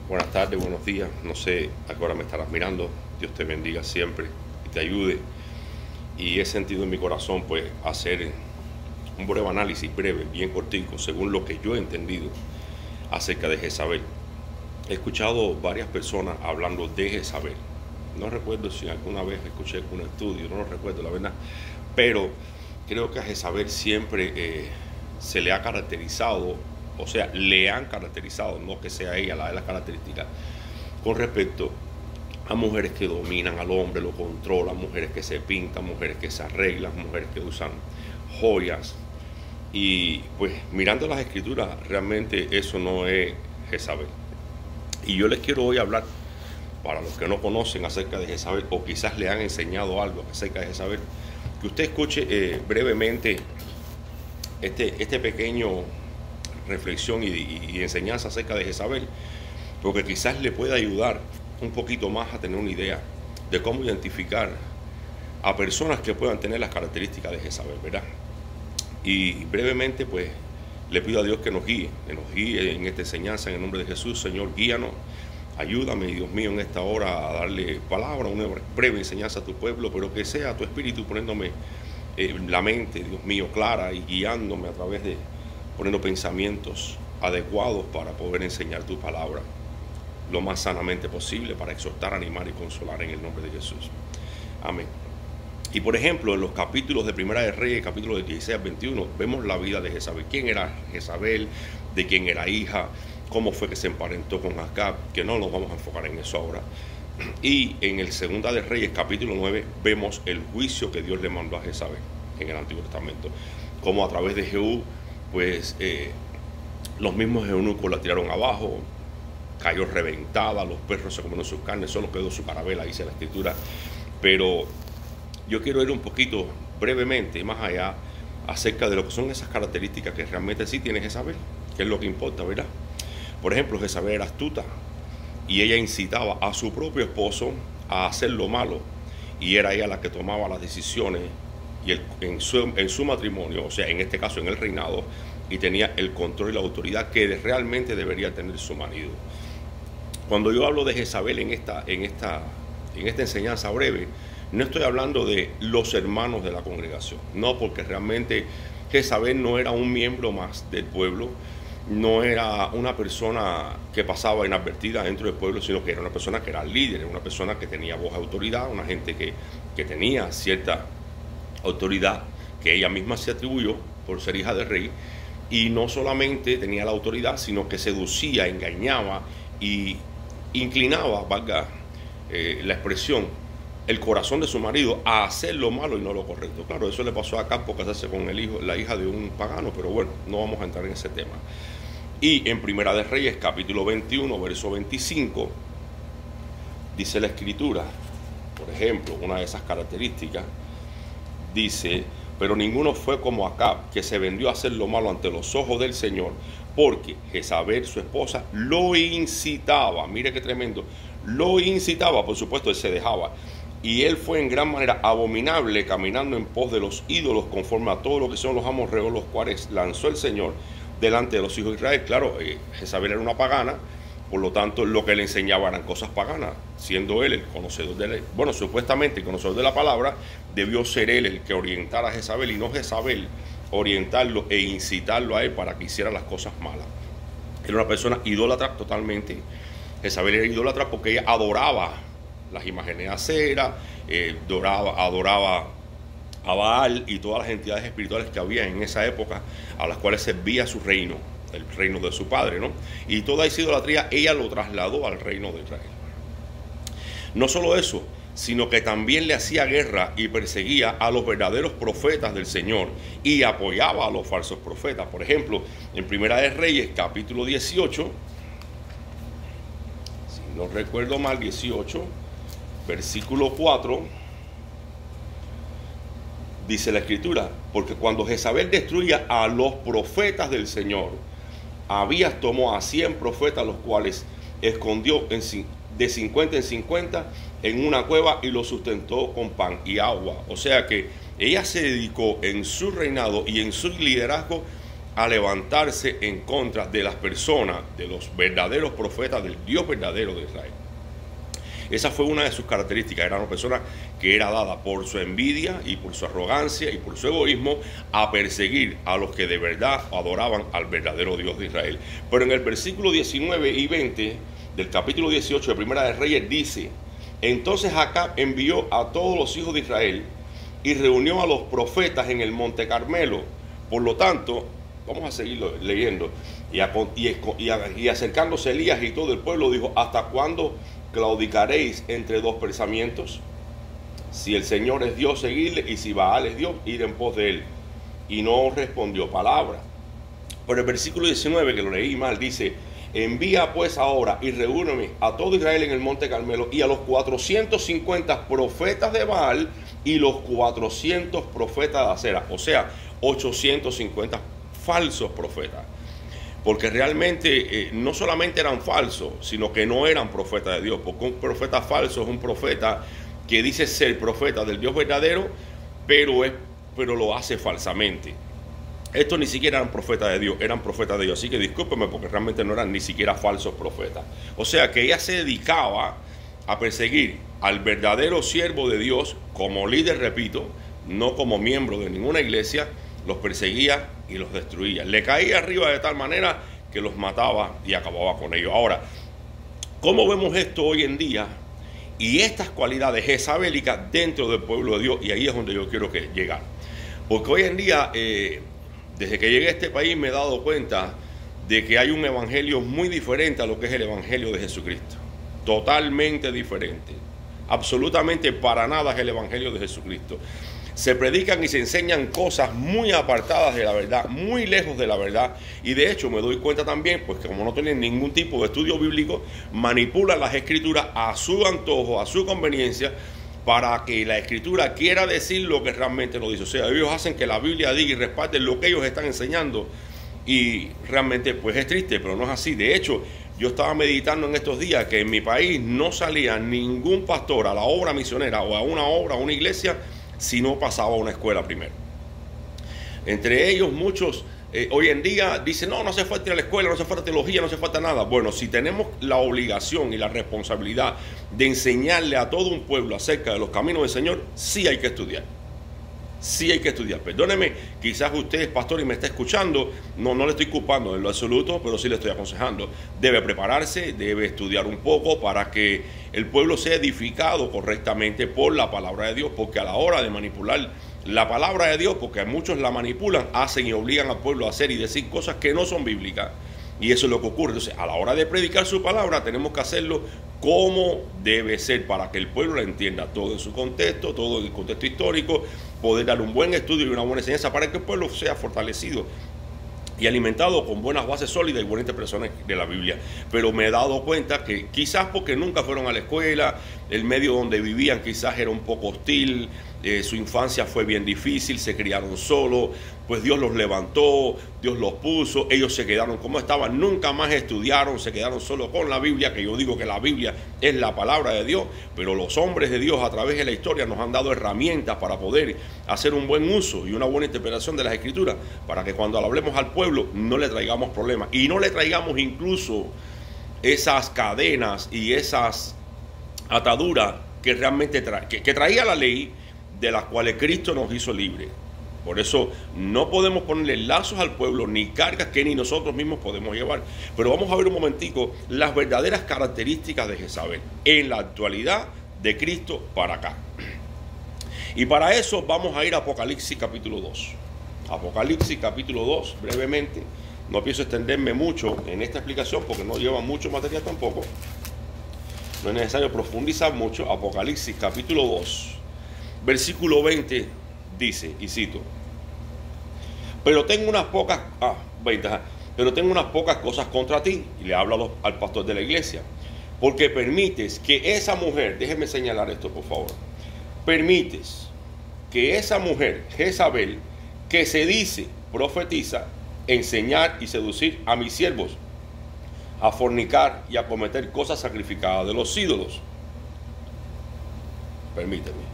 Buenas tardes, buenos días. No sé a qué hora me estarás mirando. Dios te bendiga siempre y te ayude. Y he sentido en mi corazón, pues, hacer un breve análisis, breve, bien cortico, según lo que yo he entendido acerca de Jezabel. He escuchado varias personas hablando de Jezabel. No recuerdo si alguna vez escuché algún estudio, no lo recuerdo, la verdad. Pero creo que a Jezabel siempre se le ha caracterizado, o sea, le han caracterizado, no que sea ella la de las características, con respecto a mujeres que dominan al hombre, lo controlan, mujeres que se pintan, mujeres que se arreglan, mujeres que usan joyas. Y pues mirando las escrituras, realmente eso no es Jezabel. Y yo les quiero hoy hablar, para los que no conocen acerca de Jezabel, o quizás le han enseñado algo acerca de Jezabel, que usted escuche brevemente este pequeño reflexión y enseñanza acerca de Jezabel, porque quizás le pueda ayudar un poquito más a tener una idea de cómo identificar a personas que puedan tener las características de Jezabel, ¿verdad? Y brevemente, pues, le pido a Dios que nos guíe en esta enseñanza en el nombre de Jesús. Señor, guíanos, ayúdame, Dios mío, en esta hora a darle palabra, una breve enseñanza a tu pueblo, pero que sea tu espíritu poniéndome la mente, Dios mío, clara y guiándome a través de, poniendo pensamientos adecuados para poder enseñar tu palabra lo más sanamente posible, para exhortar, animar y consolar en el nombre de Jesús. Amén. Y por ejemplo, en los capítulos de Primera de Reyes, capítulos de 16 al 21, vemos la vida de Jezabel. ¿Quién era Jezabel? ¿De quién era hija? ¿Cómo fue que se emparentó con Acab? Que no nos vamos a enfocar en eso ahora. Y en el Segunda de Reyes, capítulo 9, vemos el juicio que Dios le mandó a Jezabel en el Antiguo Testamento. Como a través de Jehú, pues los mismos eunucos la tiraron abajo, cayó reventada, los perros se comieron sus carnes, solo quedó su carabela, dice la escritura. Pero yo quiero ir un poquito brevemente más allá acerca de lo que son esas características que realmente sí tiene Jezabel, que es lo que importa, ¿verdad? Por ejemplo, Jezabel era astuta y ella incitaba a su propio esposo a hacer lo malo, y era ella la que tomaba las decisiones y en su matrimonio, o sea, en este caso en el reinado, y tenía el control y la autoridad que realmente debería tener su marido. Cuando yo hablo de Jezabel en esta enseñanza breve, no estoy hablando de los hermanos de la congregación, no, porque realmente Jezabel no era un miembro más del pueblo, no era una persona que pasaba inadvertida dentro del pueblo, sino que era una persona que era líder, una persona que tenía voz de autoridad, una gente que tenía cierta autoridad que ella misma se atribuyó por ser hija del rey, y no solamente tenía la autoridad, sino que seducía, engañaba y inclinaba, valga la expresión, el corazón de su marido a hacer lo malo y no lo correcto. Claro, eso le pasó a Acab por casarse con la hija de un pagano, pero bueno, no vamos a entrar en ese tema. Y en Primera de Reyes, capítulo 21, verso 25, dice la escritura, por ejemplo, una de esas características, dice: pero ninguno fue como Acab, que se vendió a hacer lo malo ante los ojos del Señor, porque Jezabel, su esposa, lo incitaba. Mire qué tremendo. Lo incitaba, por supuesto, él se dejaba. Y él fue en gran manera abominable, caminando en pos de los ídolos, conforme a todo lo que son los amorreos, los cuales lanzó el Señor delante de los hijos de Israel. Claro, Jezabel era una pagana, por lo tanto lo que le enseñaba eran cosas paganas, siendo él el conocedor de la, bueno, supuestamente el conocedor de la palabra, debió ser él el que orientara a Jezabel, y no Jezabel orientarlo e incitarlo a él para que hiciera las cosas malas. Era una persona idólatra totalmente. Jezabel era idólatra porque ella adoraba las imágenes de acera, adoraba a Baal y todas las entidades espirituales que había en esa época, a las cuales servía su reino, el reino de su padre, ¿no? Y toda esa idolatría ella lo trasladó al reino de Israel. No solo eso, sino que también le hacía guerra y perseguía a los verdaderos profetas del Señor y apoyaba a los falsos profetas. Por ejemplo, en Primera de Reyes, capítulo 18, si no recuerdo mal, 18, versículo 4, dice la escritura: porque cuando Jezabel destruía a los profetas del Señor, Abías tomó a 100 profetas, los cuales escondió de 50 en 50 en una cueva y los sustentó con pan y agua. O sea que ella se dedicó en su reinado y en su liderazgo a levantarse en contra de las personas, de los verdaderos profetas del Dios verdadero de Israel. Esa fue una de sus características. Era una persona que era dada por su envidia y por su arrogancia y por su egoísmo a perseguir a los que de verdad adoraban al verdadero Dios de Israel. Pero en el versículo 19 y 20 del capítulo 18 de Primera de Reyes dice: entonces Acab envió a todos los hijos de Israel y reunió a los profetas en el monte Carmelo. Por lo tanto, vamos a seguirlo leyendo. Y acercándose Elías y todo el pueblo dijo: ¿hasta cuándo claudicaréis entre dos pensamientos? Si el Señor es Dios, seguidle, y si Baal es Dios, ir en pos de él. Y no respondió palabra. Pero el versículo 19, que lo leí mal, dice: envía pues ahora y reúneme a todo Israel en el monte Carmelo y a los 450 profetas de Baal y los 400 profetas de Acera, o sea, 850 falsos profetas. Porque realmente no solamente eran falsos, sino que no eran profetas de Dios. Porque un profeta falso es un profeta que dice ser profeta del Dios verdadero, pero lo hace falsamente. Estos ni siquiera eran profetas de Dios, eran profetas de Dios. Así que discúlpeme, porque realmente no eran ni siquiera falsos profetas. O sea que ella se dedicaba a perseguir al verdadero siervo de Dios como líder, repito, no como miembro de ninguna iglesia. Los perseguía y los destruía. Le caía arriba de tal manera que los mataba y acababa con ellos. Ahora, ¿cómo vemos esto hoy en día? Y estas cualidades jezabélicas dentro del pueblo de Dios. Y ahí es donde yo quiero llegar. Porque hoy en día, desde que llegué a este país, me he dado cuenta de que hay un evangelio muy diferente a lo que es el evangelio de Jesucristo. Totalmente diferente. Absolutamente para nada es el evangelio de Jesucristo. Se predican y se enseñan cosas muy apartadas de la verdad, muy lejos de la verdad. Y de hecho me doy cuenta también, pues que como no tienen ningún tipo de estudio bíblico, manipulan las escrituras a su antojo, a su conveniencia, para que la escritura quiera decir lo que realmente no dice. O sea, ellos hacen que la Biblia diga y respalde lo que ellos están enseñando. Y realmente pues es triste, pero no es así. De hecho, yo estaba meditando en estos días que en mi país no salía ningún pastor a la obra misionera o a una obra, a una iglesia, si no pasaba a una escuela primero. Entre ellos muchos hoy en día dicen: no hace falta ir a la escuela, no hace falta teología, no hace falta nada. Bueno, si tenemos la obligación y la responsabilidad de enseñarle a todo un pueblo acerca de los caminos del Señor, sí hay que estudiar. Sí hay que estudiar. Perdóneme, quizás usted es pastor y me está escuchando, no le estoy culpando en lo absoluto, pero sí le estoy aconsejando. Debe prepararse, debe estudiar un poco para que el pueblo sea edificado correctamente por la palabra de Dios, porque a la hora de manipular la palabra de Dios, porque muchos la manipulan, hacen y obligan al pueblo a hacer y decir cosas que no son bíblicas. Y eso es lo que ocurre. Entonces, a la hora de predicar su palabra, tenemos que hacerlo como debe ser para que el pueblo la entienda, todo en su contexto, todo en el contexto histórico, poder dar un buen estudio y una buena enseñanza para que el pueblo sea fortalecido y alimentado con buenas bases sólidas y buenas interpretaciones de la Biblia. Pero me he dado cuenta que quizás porque nunca fueron a la escuela, el medio donde vivían quizás era un poco hostil, su infancia fue bien difícil, se criaron solos, pues Dios los levantó, Dios los puso, ellos se quedaron como estaban, nunca más estudiaron, se quedaron solo con la Biblia, que yo digo que la Biblia es la palabra de Dios, pero los hombres de Dios a través de la historia nos han dado herramientas para poder hacer un buen uso y una buena interpretación de las Escrituras, para que cuando hablemos al pueblo no le traigamos problemas y no le traigamos incluso esas cadenas y esas ataduras que realmente que traía la ley, de las cuales Cristo nos hizo libres. Por eso no podemos ponerle lazos al pueblo ni cargas que ni nosotros mismos podemos llevar. Pero vamos a ver un momentico las verdaderas características de Jezabel en la actualidad de Cristo para acá. Y para eso vamos a ir a Apocalipsis capítulo 2. Apocalipsis capítulo 2, brevemente. No pienso extenderme mucho en esta explicación porque no lleva mucho material tampoco. No es necesario profundizar mucho. Apocalipsis capítulo 2. Versículo 20 dice, y cito: pero tengo unas pocas cosas contra ti. Y le habla al pastor de la iglesia. Porque permites que esa mujer, déjeme señalar esto por favor, permites que esa mujer, Jezabel, que se dice, profetiza, enseñar y seducir a mis siervos a fornicar y a cometer cosas sacrificadas de los ídolos. Permíteme.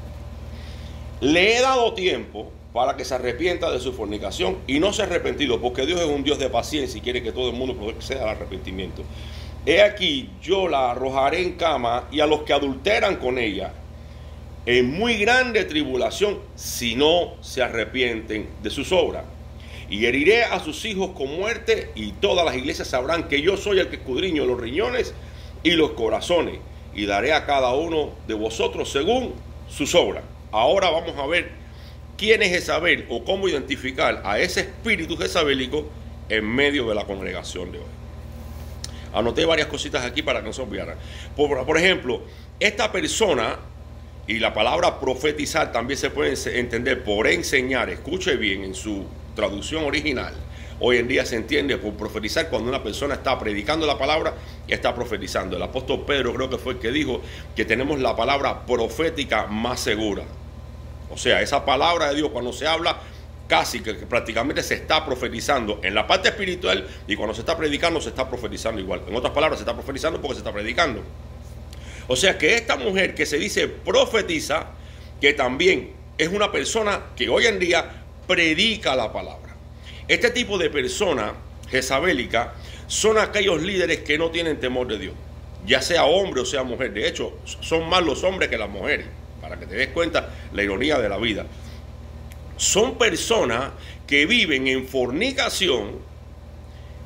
Le he dado tiempo para que se arrepienta de su fornicación y no se ha arrepentido, porque Dios es un Dios de paciencia y quiere que todo el mundo proceda al arrepentimiento. He aquí, yo la arrojaré en cama y a los que adulteran con ella en muy grande tribulación, si no se arrepienten de sus obras. Y heriré a sus hijos con muerte, y todas las iglesias sabrán que yo soy el que escudriño los riñones y los corazones, y daré a cada uno de vosotros según sus obras. Ahora vamos a ver quién es Jezabel, o cómo identificar a ese espíritu jezabélico en medio de la congregación de hoy. Anoté varias cositas aquí para que no se olvidaran. Por ejemplo, esta persona, y la palabra profetizar también se puede entender por enseñar, escuche bien, en su traducción original. Hoy en día se entiende por profetizar cuando una persona está predicando la palabra y está profetizando. El apóstol Pedro creo que fue el que dijo que tenemos la palabra profética más segura. O sea, esa palabra de Dios cuando se habla casi que prácticamente se está profetizando en la parte espiritual, y cuando se está predicando se está profetizando igual. En otras palabras, se está profetizando porque se está predicando. O sea que esta mujer que se dice profetiza, que también es una persona que hoy en día predica la palabra. Este tipo de persona jezabélica son aquellos líderes que no tienen temor de Dios, ya sea hombre o sea mujer. De hecho, son más los hombres que las mujeres, para que te des cuenta la ironía de la vida. Son personas que viven en fornicación,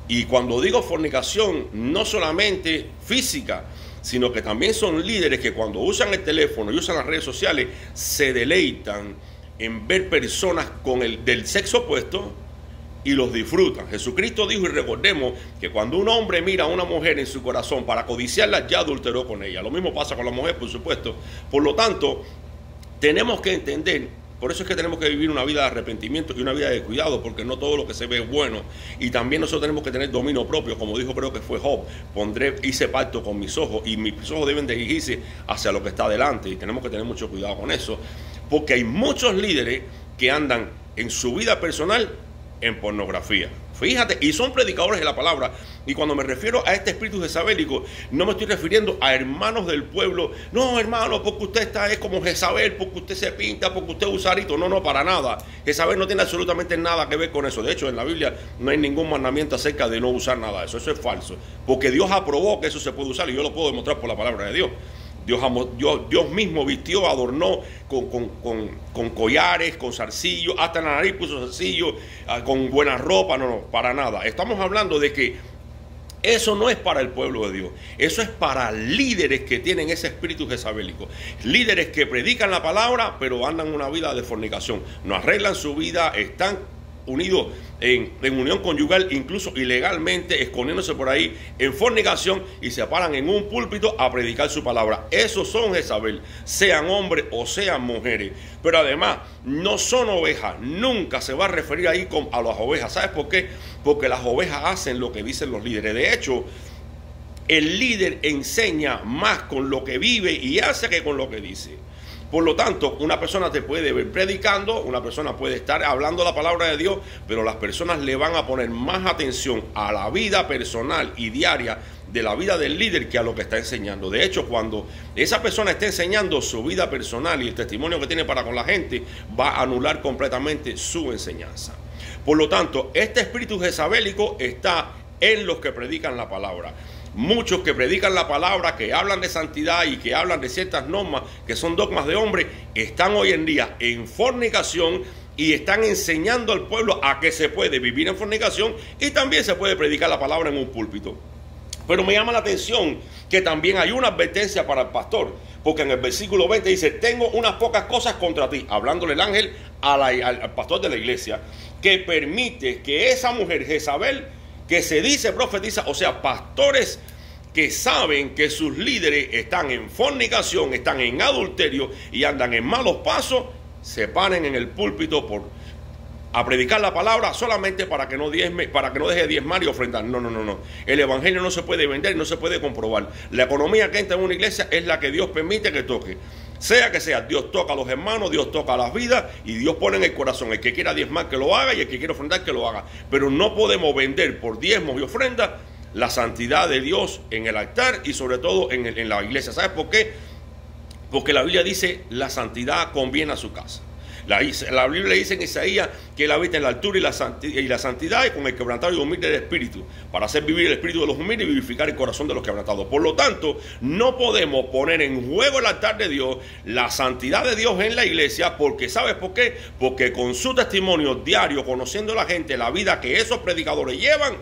y cuando digo fornicación, no solamente física, sino que también son líderes que cuando usan el teléfono y usan las redes sociales, se deleitan en ver personas con del sexo opuesto y los disfrutan. Jesucristo dijo, y recordemos, que cuando un hombre mira a una mujer en su corazón para codiciarla, ya adulteró con ella. Lo mismo pasa con la mujer, por supuesto. Por lo tanto, tenemos que entender, por eso es que tenemos que vivir una vida de arrepentimiento y una vida de cuidado, porque no todo lo que se ve es bueno. Y también nosotros tenemos que tener dominio propio, como dijo, creo que fue Job: hice pacto con mis ojos, y mis ojos deben dirigirse hacia lo que está delante. Y tenemos que tener mucho cuidado con eso, porque hay muchos líderes que andan en su vida personal en pornografía. Fíjate, y son predicadores de la palabra. Y cuando me refiero a este espíritu jezabélico, no me estoy refiriendo a hermanos del pueblo. No, hermano, porque usted es como Jezabel, porque usted se pinta, porque usted usa arito. No, para nada. Jezabel no tiene absolutamente nada que ver con eso. De hecho, en la Biblia no hay ningún mandamiento acerca de no usar nada de eso. Eso es falso. Porque Dios aprobó que eso se puede usar, y yo lo puedo demostrar por la palabra de Dios. Dios mismo vistió, adornó con collares, con zarcillos, hasta en la nariz puso zarcillos, con buena ropa. No, para nada. Estamos hablando de que eso no es para el pueblo de Dios. Eso es para líderes que tienen ese espíritu jezabélico. Líderes que predican la palabra, pero andan una vida de fornicación. No arreglan su vida, están unidos en unión conyugal, incluso ilegalmente, escondiéndose por ahí en fornicación, y se paran en un púlpito a predicar su palabra. Esos son Jezabel, sean hombres o sean mujeres. Pero además no son ovejas. Nunca se va a referir ahí a las ovejas. ¿Sabes por qué? Porque las ovejas hacen lo que dicen los líderes. De hecho, el líder enseña más con lo que vive y hace que con lo que dice. Por lo tanto, una persona te puede ver predicando, una persona puede estar hablando la palabra de Dios, pero las personas le van a poner más atención a la vida personal y diaria de la vida del líder que a lo que está enseñando. De hecho, cuando esa persona está enseñando su vida personal y el testimonio que tiene para con la gente, va a anular completamente su enseñanza. Por lo tanto, este espíritu jezabélico está en los que predican la palabra. Muchos que predican la palabra, que hablan de santidad y que hablan de ciertas normas que son dogmas de hombre, están hoy en día en fornicación y están enseñando al pueblo a que se puede vivir en fornicación y también se puede predicar la palabra en un púlpito. Pero me llama la atención que también hay una advertencia para el pastor, porque en el versículo 20 dice: tengo unas pocas cosas contra ti, hablándole el ángel al pastor de la iglesia, que permite que esa mujer Jezabel, que se dice profetiza, o sea, pastores que saben que sus líderes están en fornicación, están en adulterio y andan en malos pasos, se paren en el púlpito a predicar la palabra solamente para que no deje de diezmar y ofrendar. No. El evangelio no se puede vender, no se puede comprobar. La economía que entra en una iglesia es la que Dios permite que toque. Sea que sea, Dios toca a los hermanos, Dios toca a las vidas, y Dios pone en el corazón: el que quiera diezmar que lo haga, y el que quiera ofrendar que lo haga. Pero no podemos vender por diezmos y ofrendas la santidad de Dios en el altar y sobre todo en la iglesia. ¿Sabes por qué? Porque la Biblia dice: la santidad conviene a su casa. La Biblia dice en Isaías que Él habita en la altura y la santidad y con el quebrantado y humilde del espíritu, para hacer vivir el espíritu de los humildes y vivificar el corazón de los quebrantados. Por lo tanto, no podemos poner en juego el altar de Dios, la santidad de Dios en la iglesia, porque ¿sabes por qué? Porque con su testimonio diario, conociendo a la gente, la vida que esos predicadores llevan,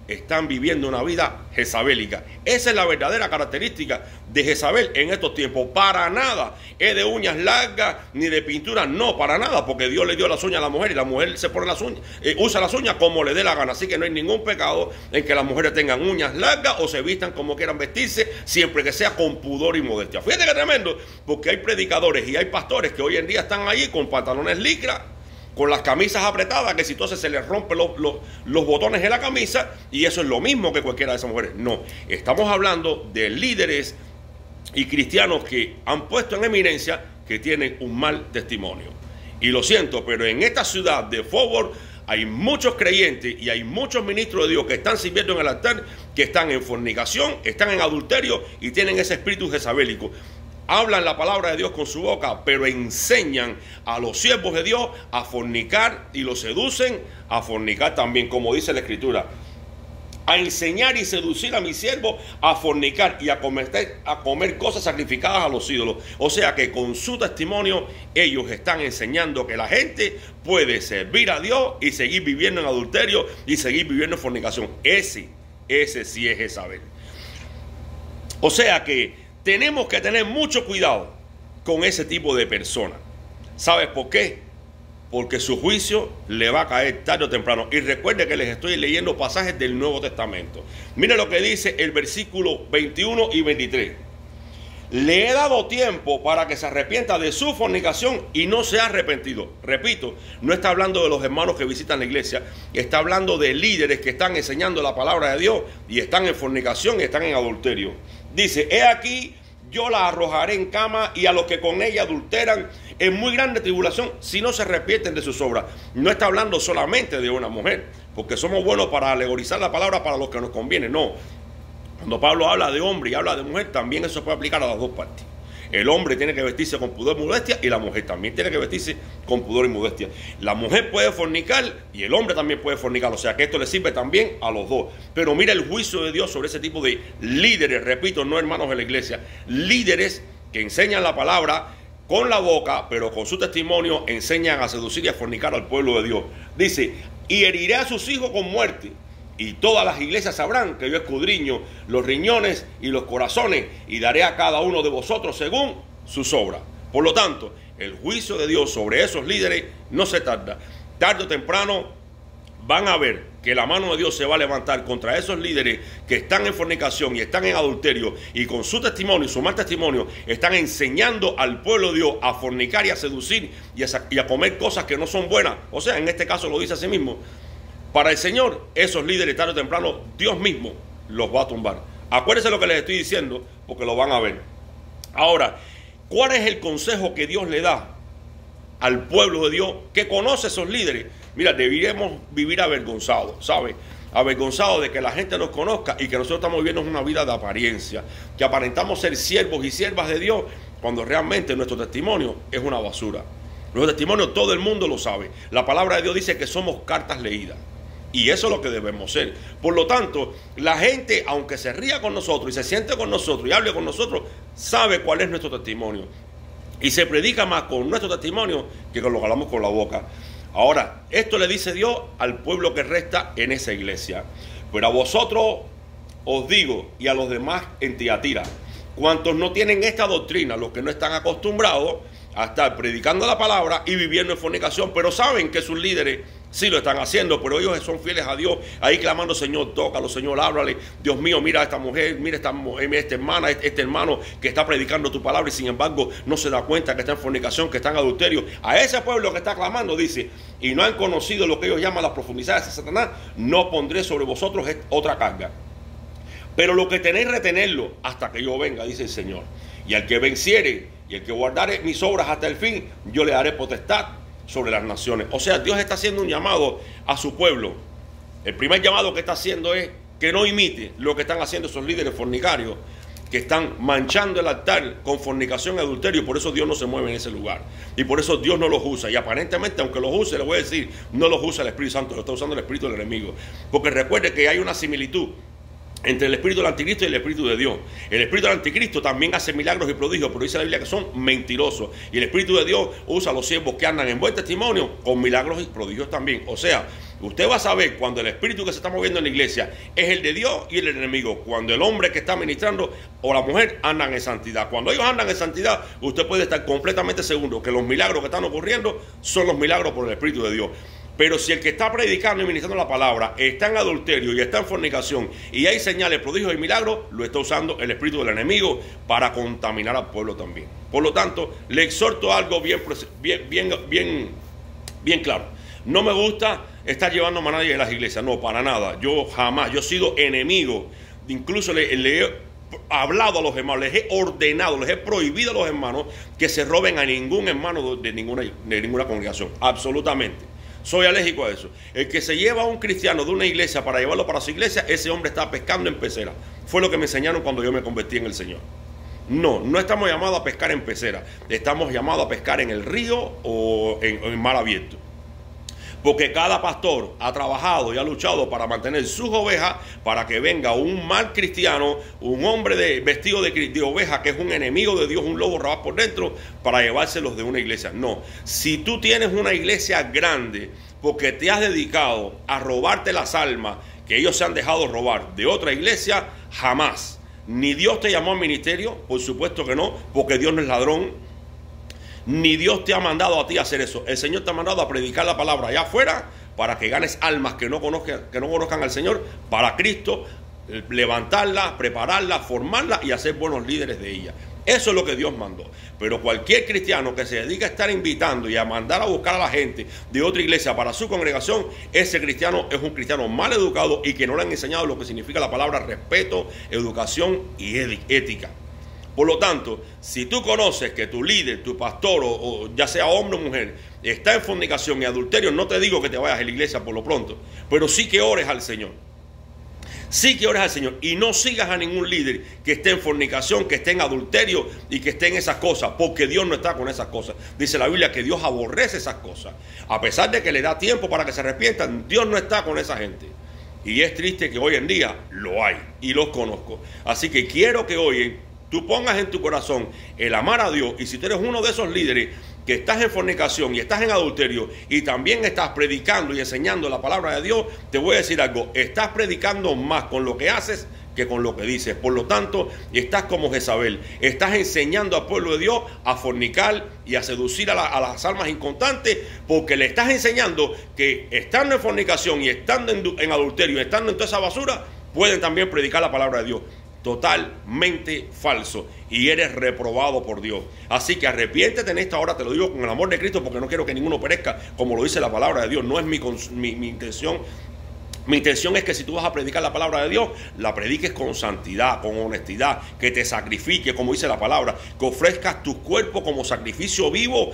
están viviendo una vida jezabélica. Esa es la verdadera característica de Jezabel en estos tiempos. Para nada es de uñas largas ni de pintura, no, para nada, porque Dios le dio las uñas a la mujer y la mujer se pone las uñas, usa las uñas como le dé la gana. Así que no hay ningún pecado en que las mujeres tengan uñas largas o se vistan como quieran vestirse, siempre que sea con pudor y modestia. Fíjate que tremendo, porque hay predicadores y hay pastores que hoy en día están allí con pantalones licra, con las camisas apretadas, que si entonces se les rompen los botones de la camisa, y eso es lo mismo que cualquiera de esas mujeres. No, estamos hablando de líderes y cristianos que han puesto en eminencia que tienen un mal testimonio. Y lo siento, pero en esta ciudad de Fort Worth hay muchos creyentes y hay muchos ministros de Dios que están sirviendo en el altar, que están en fornicación, están en adulterio y tienen ese espíritu jezabélico. Hablan la palabra de Dios con su boca, pero enseñan a los siervos de Dios a fornicar y los seducen a fornicar también, como dice la Escritura. A enseñar y seducir a mis siervos a fornicar y a comer cosas sacrificadas a los ídolos. O sea que con su testimonio ellos están enseñando que la gente puede servir a Dios y seguir viviendo en adulterio y seguir viviendo en fornicación. Ese sí es Jezabel. O sea que tenemos que tener mucho cuidado con ese tipo de personas. ¿Sabes por qué? Porque su juicio le va a caer tarde o temprano. Y recuerde que les estoy leyendo pasajes del Nuevo Testamento. Mire lo que dice el versículo 21 y 23. Le he dado tiempo para que se arrepienta de su fornicación y no se ha arrepentido. Repito, no está hablando de los hermanos que visitan la iglesia, está hablando de líderes que están enseñando la palabra de Dios y están en fornicación y están en adulterio. Dice, he aquí, yo la arrojaré en cama y a los que con ella adulteran en muy grande tribulación si no se arrepienten de sus obras. No está hablando solamente de una mujer, porque somos buenos para alegorizar la palabra para los que nos conviene. No, cuando Pablo habla de hombre y habla de mujer, también eso puede aplicar a las dos partes. El hombre tiene que vestirse con pudor y modestia y la mujer también tiene que vestirse con pudor y modestia. La mujer puede fornicar y el hombre también puede fornicar. O sea que esto le sirve también a los dos. Pero mira el juicio de Dios sobre ese tipo de líderes, repito, no hermanos de la iglesia, líderes que enseñan la palabra con la boca, pero con su testimonio enseñan a seducir y a fornicar al pueblo de Dios. Dice, y heriré a sus hijos con muerte. Y todas las iglesias sabrán que yo escudriño los riñones y los corazones y daré a cada uno de vosotros según sus obras. Por lo tanto, el juicio de Dios sobre esos líderes no se tarda. Tarde o temprano van a ver que la mano de Dios se va a levantar contra esos líderes que están en fornicación y están en adulterio y con su testimonio y su mal testimonio están enseñando al pueblo de Dios a fornicar y a seducir y a comer cosas que no son buenas. O sea, en este caso lo dice a sí mismo. Para el Señor, esos líderes tarde o temprano, Dios mismo los va a tumbar. Acuérdense lo que les estoy diciendo, porque lo van a ver. Ahora, ¿cuál es el consejo que Dios le da al pueblo de Dios que conoce esos líderes? Mira, deberíamos vivir avergonzados, ¿sabes? Avergonzados de que la gente nos conozca y que nosotros estamos viviendo una vida de apariencia, que aparentamos ser siervos y siervas de Dios, cuando realmente nuestro testimonio es una basura. Nuestro testimonio todo el mundo lo sabe. La palabra de Dios dice que somos cartas leídas. Y eso es lo que debemos ser. Por lo tanto, la gente, aunque se ría con nosotros y se siente con nosotros y hable con nosotros, sabe cuál es nuestro testimonio. Y se predica más con nuestro testimonio que con lo que hablamos con la boca. Ahora, esto le dice Dios al pueblo que resta en esa iglesia. Pero a vosotros os digo, y a los demás en Tiatira, cuantos no tienen esta doctrina, los que no están acostumbrados a estar predicando la palabra y viviendo en fornicación, pero saben que sus líderes sí lo están haciendo, pero ellos son fieles a Dios, ahí clamando, Señor, tócalo, Señor, háblale, Dios mío, mira a esta mujer, mira a esta hermana, este hermano que está predicando tu palabra y sin embargo no se da cuenta que está en fornicación, que está en adulterio. A ese pueblo que está clamando dice, y no han conocido lo que ellos llaman las profundidades de Satanás, no pondré sobre vosotros otra carga. Pero lo que tenéis, retenerlo hasta que yo venga, dice el Señor. Y al que venciere y el que guardare mis obras hasta el fin, yo le daré potestad sobre las naciones. O sea, Dios está haciendo un llamado a su pueblo. El primer llamado que está haciendo es que no imite lo que están haciendo esos líderes fornicarios, que están manchando el altar con fornicación y adulterio, y por eso Dios no se mueve en ese lugar. Y por eso Dios no los usa. Y aparentemente, aunque los use, les voy a decir, no los usa el Espíritu Santo, lo está usando el espíritu del enemigo. Porque recuerde que hay una similitud entre el espíritu del anticristo y el espíritu de Dios. El espíritu del anticristo también hace milagros y prodigios, pero dice la Biblia que son mentirosos. Y el espíritu de Dios usa a los siervos que andan en buen testimonio con milagros y prodigios también. O sea, usted va a saber cuando el espíritu que se está moviendo en la iglesia es el de Dios y el del enemigo. Cuando el hombre que está ministrando o la mujer andan en santidad. Cuando ellos andan en santidad, usted puede estar completamente seguro que los milagros que están ocurriendo son los milagros por el espíritu de Dios. Pero si el que está predicando y ministrando la palabra está en adulterio y está en fornicación y hay señales, prodigios y milagros, lo está usando el espíritu del enemigo para contaminar al pueblo también. Por lo tanto, le exhorto algo bien claro. No me gusta estar llevando a nadie de las iglesias, no, para nada. Yo jamás, yo he sido enemigo, incluso le he hablado a los hermanos, les he ordenado, les he prohibido a los hermanos que se roben a ningún hermano de ninguna congregación, absolutamente. Soy alérgico a eso. El que se lleva a un cristiano de una iglesia para llevarlo para su iglesia, ese hombre está pescando en pecera. Fue lo que me enseñaron cuando yo me convertí en el Señor. No estamos llamados a pescar en pecera. Estamos llamados a pescar en el río o en mar abierto. Porque cada pastor ha trabajado y ha luchado para mantener sus ovejas, para que venga un mal cristiano, un hombre vestido de oveja, que es un enemigo de Dios, un lobo rabaz por dentro, para llevárselos de una iglesia. No, si tú tienes una iglesia grande, porque te has dedicado a robarte las almas que ellos se han dejado robar de otra iglesia, jamás. Ni Dios te llamó al ministerio, por supuesto que no, porque Dios no es ladrón. Ni Dios te ha mandado a ti a hacer eso. El Señor te ha mandado a predicar la palabra allá afuera para que ganes almas que no conozcan al Señor para Cristo, levantarlas, prepararlas, formarlas y hacer buenos líderes de ellas. Eso es lo que Dios mandó. Pero cualquier cristiano que se dedique a estar invitando y a mandar a buscar a la gente de otra iglesia para su congregación, ese cristiano es un cristiano mal educado y que no le han enseñado lo que significa la palabra respeto, educación y ética. Por lo tanto, si tú conoces que tu líder, tu pastor, o ya sea hombre o mujer, está en fornicación y adulterio, no te digo que te vayas a la iglesia por lo pronto, pero sí que ores al Señor. Sí que ores al Señor y no sigas a ningún líder que esté en fornicación, que esté en adulterio y que esté en esas cosas, porque Dios no está con esas cosas. Dice la Biblia que Dios aborrece esas cosas. A pesar de que le da tiempo para que se arrepientan, Dios no está con esa gente. Y es triste que hoy en día lo hay y los conozco. Así que quiero que hoy tú pongas en tu corazón el amar a Dios. Y si tú eres uno de esos líderes que estás en fornicación y estás en adulterio y también estás predicando y enseñando la palabra de Dios, te voy a decir algo: estás predicando más con lo que haces que con lo que dices. Por lo tanto, estás como Jezabel, estás enseñando al pueblo de Dios a fornicar y a seducir a las almas inconstantes, porque le estás enseñando que estando en fornicación y estando en adulterio y estando en toda esa basura, pueden también predicar la palabra de Dios. Totalmente falso, y eres reprobado por Dios. Así que arrepiéntete en esta hora, te lo digo con el amor de Cristo, porque no quiero que ninguno perezca, como lo dice la palabra de Dios. No es mi intención. Mi intención es que si tú vas a predicar la palabra de Dios, la prediques con santidad, con honestidad, que te sacrifiques, como dice la palabra, que ofrezcas tu cuerpo como sacrificio vivo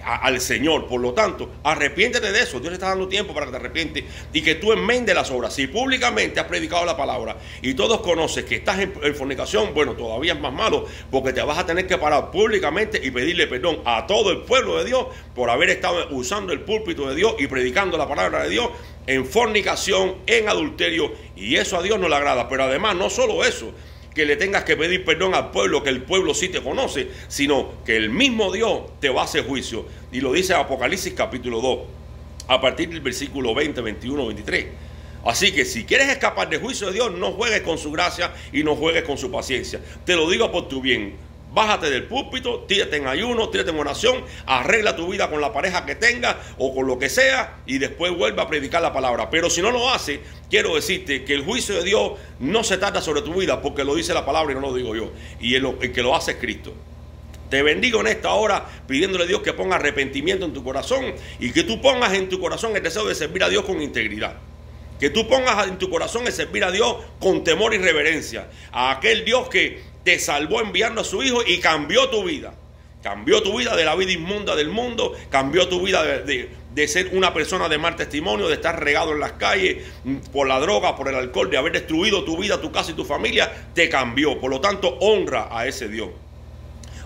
al Señor. Por lo tanto, arrepiéntete de eso. Dios te está dando tiempo para que te arrepientes y que tú enmendes las obras. Si públicamente has predicado la palabra y todos conocen que estás en fornicación, bueno, todavía es más malo, porque te vas a tener que parar públicamente y pedirle perdón a todo el pueblo de Dios por haber estado usando el púlpito de Dios y predicando la palabra de Dios en fornicación, en adulterio, y eso a Dios no le agrada. Pero además, no solo eso, que le tengas que pedir perdón al pueblo, que el pueblo sí te conoce, sino que el mismo Dios te va a hacer juicio. Y lo dice Apocalipsis capítulo 2, a partir del versículo 20, 21, 23. Así que si quieres escapar del juicio de Dios, no juegues con su gracia y no juegues con su paciencia. Te lo digo por tu bien. Bájate del púlpito, tírate en ayuno, tírate en oración, arregla tu vida con la pareja que tengas o con lo que sea, y después vuelve a predicar la palabra. Pero si no lo hace, quiero decirte que el juicio de Dios no se tarda sobre tu vida, porque lo dice la palabra y no lo digo yo, y el que lo hace es Cristo. Te bendigo en esta hora pidiéndole a Dios que ponga arrepentimiento en tu corazón y que tú pongas en tu corazón el deseo de servir a Dios con integridad. Que tú pongas en tu corazón el servir a Dios con temor y reverencia. A aquel Dios que te salvó enviando a su Hijo y cambió tu vida. Cambió tu vida de la vida inmunda del mundo. Cambió tu vida de ser una persona de mal testimonio, de estar regado en las calles por la droga, por el alcohol, de haber destruido tu vida, tu casa y tu familia, te cambió. Por lo tanto, honra a ese Dios.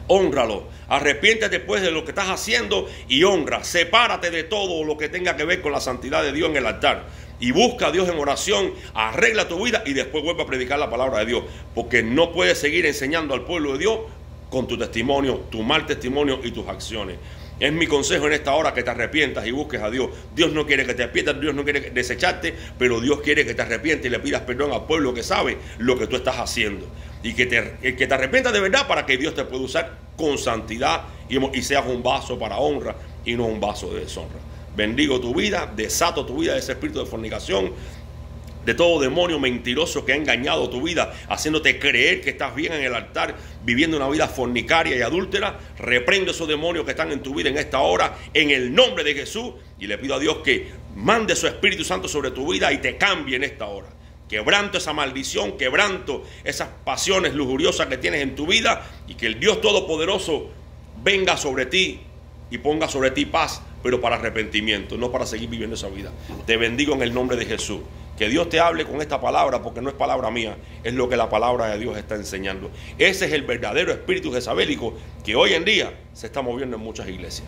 Hónralo, arrepiéntete pues de lo que estás haciendo y honra, sepárate de todo lo que tenga que ver con la santidad de Dios en el altar y busca a Dios en oración, arregla tu vida y después vuelve a predicar la palabra de Dios, porque no puedes seguir enseñando al pueblo de Dios con tu testimonio, tu mal testimonio y tus acciones. Es mi consejo en esta hora que te arrepientas y busques a Dios. Dios no quiere que te arrepientas, Dios no quiere desecharte, pero Dios quiere que te arrepientes y le pidas perdón al pueblo que sabe lo que tú estás haciendo. Y que te arrepientas de verdad para que Dios te pueda usar con santidad y seas un vaso para honra y no un vaso de deshonra. Bendigo tu vida, desato tu vida de ese espíritu de fornicación, de todo demonio mentiroso que ha engañado tu vida, haciéndote creer que estás bien en el altar, viviendo una vida fornicaria y adúltera. Reprendo esos demonios que están en tu vida en esta hora, en el nombre de Jesús, y le pido a Dios que mande su Espíritu Santo sobre tu vida y te cambie en esta hora. Quebranto esa maldición, quebranto esas pasiones lujuriosas que tienes en tu vida, y que el Dios Todopoderoso venga sobre ti y ponga sobre ti paz, pero para arrepentimiento, no para seguir viviendo esa vida. Te bendigo en el nombre de Jesús. Que Dios te hable con esta palabra, porque no es palabra mía, es lo que la palabra de Dios está enseñando. Ese es el verdadero espíritu jezabélico que hoy en día se está moviendo en muchas iglesias.